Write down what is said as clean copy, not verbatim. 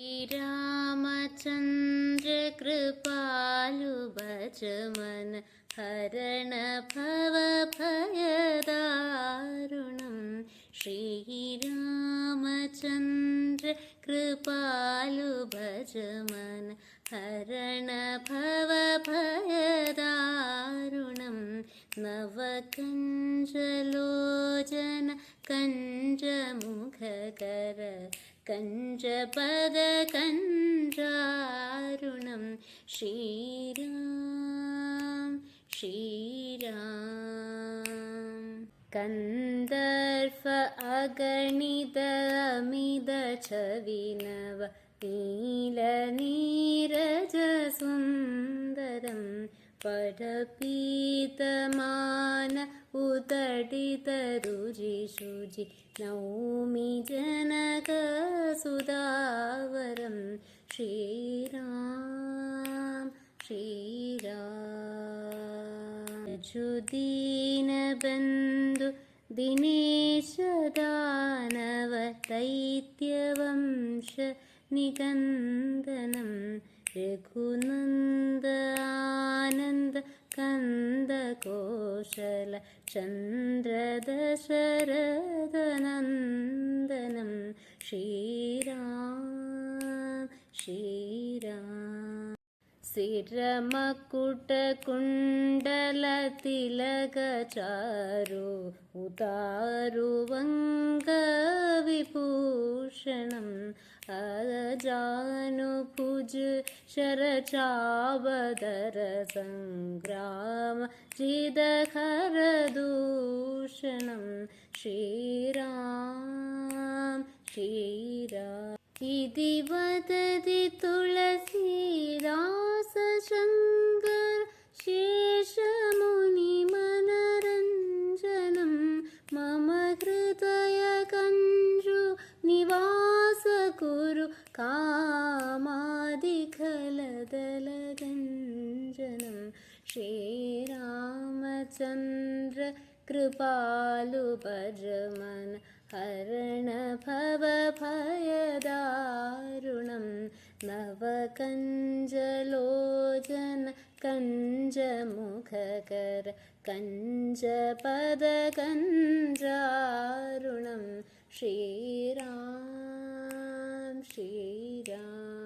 श्रीरामचन्द्र कृपालु भज मन हरण भव भयदारुणं। श्रीरामचन्द्र कृपालु भज मन हरण भव भयदारुणं। नवकञ्जलोचन कञ्जमुखकर कञ्जपदकञ्जारुणं। श्रीराम श्रीराम। कन्दर्प अगणित अमित छविनव नीलनीरज सुन्दरं। पठपीतमान उतडित रुचिशुचि नौमि जनकसुधावरं। श्रीराम श्रीराम। दीनबन्धु दिनेश दानव दैत्यवंश निकन्दनं। रघुनन्द आनन्द कंद कौशल चन्द्र दशरथनन्दनं। श्रीराम श्रीराम। शिरमकुटकुण्डलतिलकचारु उतारुवङ्गविभूषणम्। अजानुभुज शरचापधर संग्राम जिदखरदूषणं। श्रीराम श्रीराम। इति वदति तुलसीदास शङ्कर शेषमुनिमनरञ्जनं। मम हृदयकञ्जु निवास कुरु कामादिखलदलगञ्जनं। श्रीरामचन्द्र कृपालु भज मन हरण भव भयदारुणं। नवकञ्जलोचन कञ्जमुखकर कञ्जपदकञ्जारुणं। श्रीराम श्रीराम।